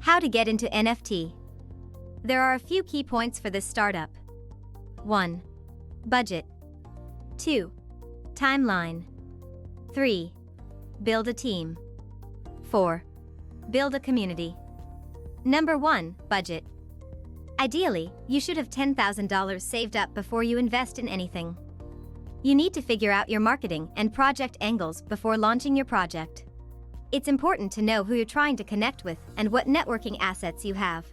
How to get into NFT. There are a few key points for this startup. 1. Budget. 2. Timeline. 3. Build a team. 4. Build a community. Number 1. Budget. Ideally, you should have $10,000 saved up before you invest in anything. You need to figure out your marketing and project angles before launching your project. It's important to know who you're trying to connect with and what networking assets you have.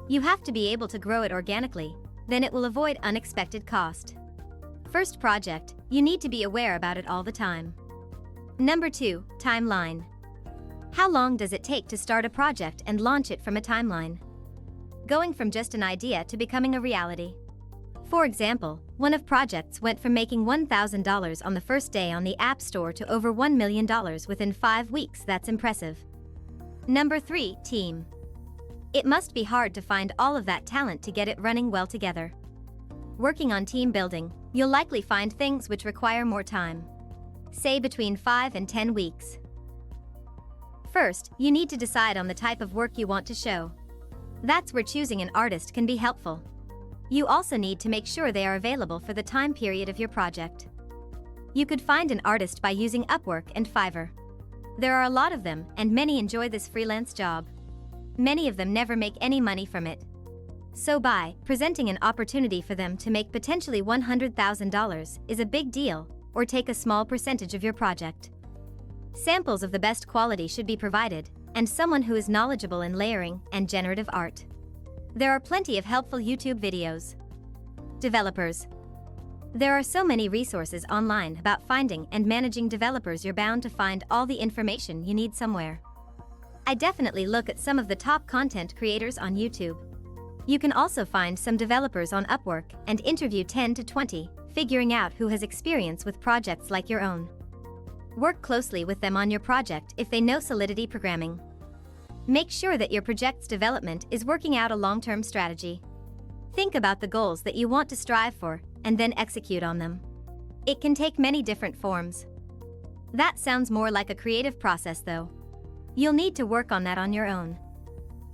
You have to be able to grow it organically, then it will avoid unexpected cost. First project, you need to be aware about it all the time. Number 2. Timeline. How long does it take to start a project and launch it from a timeline? Going from just an idea to becoming a reality. For example, one of projects went from making $1,000 on the first day on the App Store to over $1 million within 5 weeks. That's impressive. Number 3. Team. It must be hard to find all of that talent to get it running well together. Working on team building, you'll likely find things which require more time. Say between 5 and 10 weeks. First, you need to decide on the type of work you want to show. That's where choosing an artist can be helpful. You also need to make sure they are available for the time period of your project. You could find an artist by using Upwork and Fiverr. There are a lot of them, and many enjoy this freelance job. Many of them never make any money from it. So by presenting an opportunity for them to make potentially $100,000 is a big deal, or take a small percentage of your project. Samples of the best quality should be provided, and someone who is knowledgeable in layering and generative art. There are plenty of helpful YouTube videos. Developers. There are so many resources online about finding and managing developers. You're bound to find all the information you need somewhere. I definitely look at some of the top content creators on YouTube. You can also find some developers on Upwork and interview 10 to 20, figuring out who has experience with projects like your own. Work closely with them on your project if they know Solidity programming. Make sure that your project's development is working out a long-term strategy. Think about the goals that you want to strive for, and then execute on them. It can take many different forms. That sounds more like a creative process though. You'll need to work on that on your own.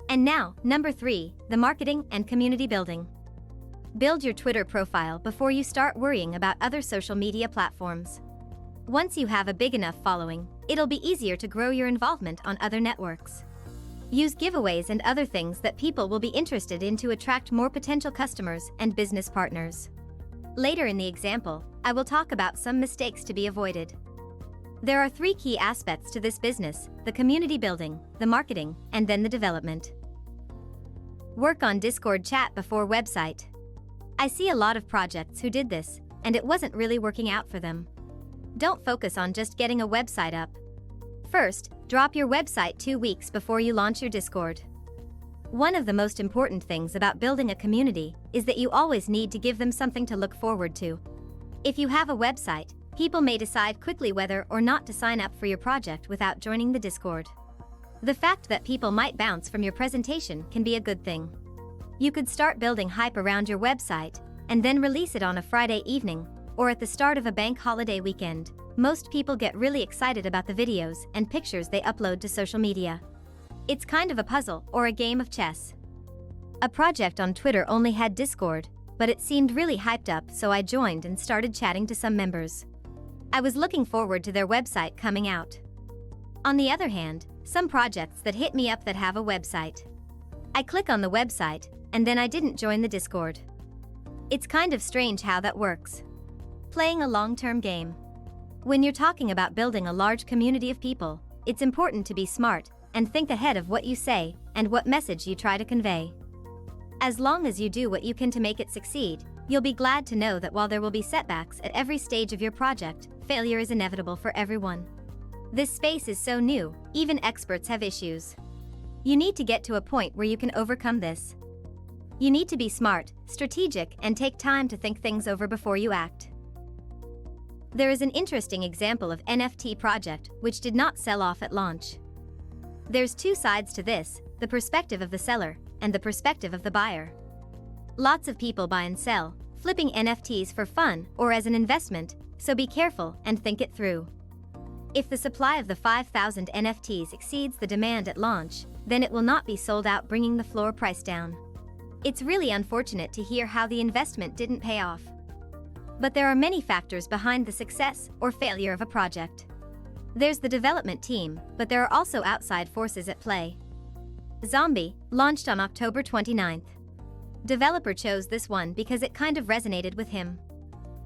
And now, number 3, the marketing and community building. Build your Twitter profile before you start worrying about other social media platforms. Once you have a big enough following, it'll be easier to grow your involvement on other networks. Use giveaways and other things that people will be interested in to attract more potential customers and business partners. Later in the example, I will talk about some mistakes to be avoided. There are 3 key aspects to this business: the community building, the marketing, and then the development. Work on Discord chat before website. I see a lot of projects who did this, and it wasn't really working out for them. Don't focus on just getting a website up. First, drop your website 2 weeks before you launch your Discord. One of the most important things about building a community is that you always need to give them something to look forward to. If you have a website, people may decide quickly whether or not to sign up for your project without joining the Discord. The fact that people might bounce from your presentation can be a good thing. You could start building hype around your website and then release it on a Friday evening or at the start of a bank holiday weekend. Most people get really excited about the videos and pictures they upload to social media. It's kind of a puzzle or a game of chess. A project on Twitter only had Discord, but it seemed really hyped up, so I joined and started chatting to some members. I was looking forward to their website coming out. On the other hand, some projects that hit me up that have a website. I click on the website, and then I didn't join the Discord. It's kind of strange how that works. Playing a long-term game. When you're talking about building a large community of people, it's important to be smart and think ahead of what you say and what message you try to convey. As long as you do what you can to make it succeed, you'll be glad to know that while there will be setbacks at every stage of your project, failure is inevitable for everyone. This space is so new, even experts have issues. You need to get to a point where you can overcome this. You need to be smart, strategic, and take time to think things over before you act. There is an interesting example of NFT project which did not sell off at launch. There's 2 sides to this, the perspective of the seller and the perspective of the buyer. Lots of people buy and sell, flipping NFTs for fun or as an investment, so be careful and think it through. If the supply of the 5,000 NFTs exceeds the demand at launch, then it will not be sold out, bringing the floor price down. It's really unfortunate to hear how the investment didn't pay off. But there are many factors behind the success or failure of a project. There's the development team, but there are also outside forces at play. Zombie, launched on October 29th. Developer chose this one because it kind of resonated with him.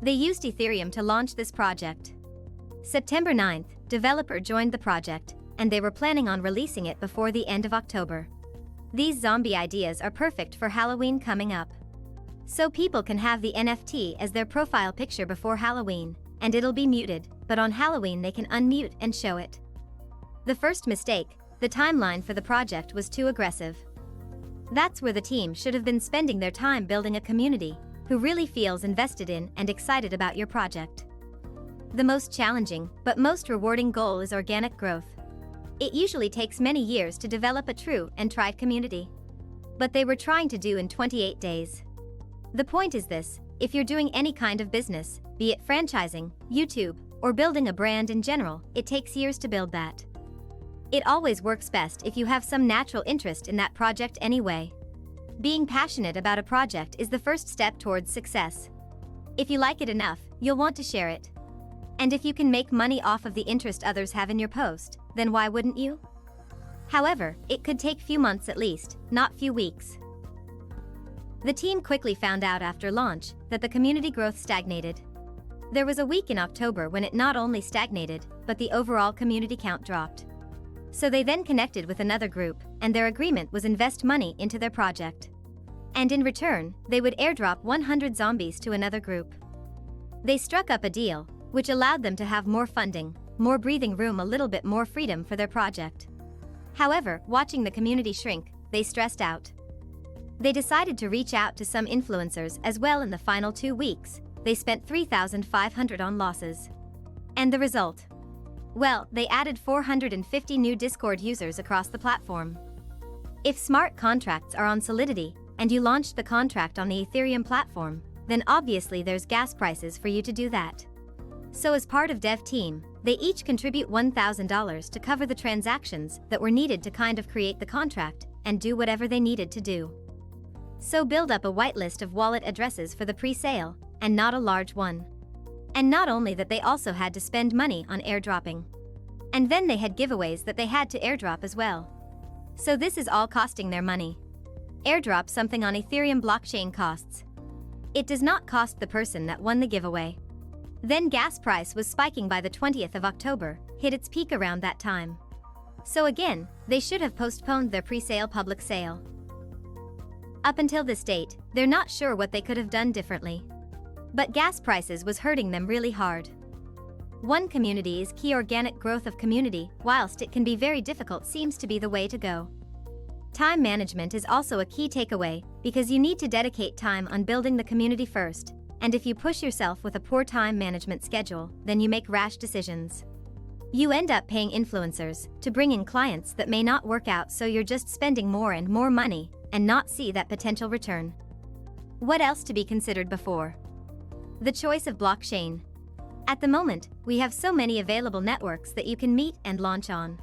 They used Ethereum to launch this project. September 9th, developer joined the project, and they were planning on releasing it before the end of October. These zombie ideas are perfect for Halloween coming up. So people can have the NFT as their profile picture before Halloween, and it'll be muted, but on Halloween they can unmute and show it. The first mistake, the timeline for the project was too aggressive. That's where the team should have been spending their time building a community who really feels invested in and excited about your project. The most challenging but most rewarding goal is organic growth. It usually takes many years to develop a true and tried community. But they were trying to do in 28 days. The point is this: if you're doing any kind of business, be it franchising, YouTube, or building a brand in general, it takes years to build that. It always works best if you have some natural interest in that project anyway. Being passionate about a project is the first step towards success. If you like it enough, you'll want to share it. And if you can make money off of the interest others have in your post, then why wouldn't you? However, it could take few months at least, not few weeks. The team quickly found out after launch that the community growth stagnated. There was a week in October when it not only stagnated, but the overall community count dropped. So they then connected with another group, and their agreement was invest money into their project. And in return, they would airdrop 100 zombies to another group. They struck up a deal, which allowed them to have more funding, more breathing room, a little bit more freedom for their project. However, watching the community shrink, they stressed out. They decided to reach out to some influencers as well. In the final 2 weeks, they spent $3,500 on losses. And the result? Well, they added 450 new Discord users across the platform. If smart contracts are on Solidity, and you launched the contract on the Ethereum platform, then obviously there's gas prices for you to do that. So as part of dev team, they each contribute $1,000 to cover the transactions that were needed to kind of create the contract and do whatever they needed to do. So build up a whitelist of wallet addresses for the pre-sale, and not a large one. And not only that, they also had to spend money on airdropping. And then they had giveaways that they had to airdrop as well. So this is all costing their money. Airdrop something on Ethereum blockchain costs. It does not cost the person that won the giveaway. Then gas price was spiking by the 20th of October, hit its peak around that time. So again, they should have postponed their pre-sale public sale. Up until this date, they're not sure what they could have done differently. But gas prices was hurting them really hard. One community is key. Organic growth of community, whilst it can be very difficult, seems to be the way to go. Time management is also a key takeaway, because you need to dedicate time on building the community first, and if you push yourself with a poor time management schedule, then you make rash decisions. You end up paying influencers to bring in clients that may not work out, so you're just spending more and more money and not see that potential return. What else to be considered before? The choice of blockchain. At the moment, we have so many available networks that you can meet and launch on.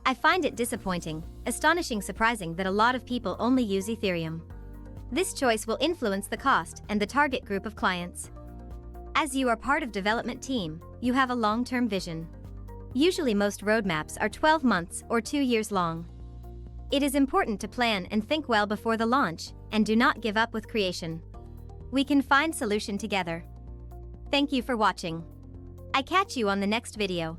I find it disappointing, astonishing, surprising that a lot of people only use Ethereum. This choice will influence the cost and the target group of clients. As you are part of development team, you have a long-term vision. Usually most roadmaps are 12 months or 2 years long. It is important to plan and think well before the launch, and do not give up with creation. We can find solution together. Thank you for watching. I catch you on the next video.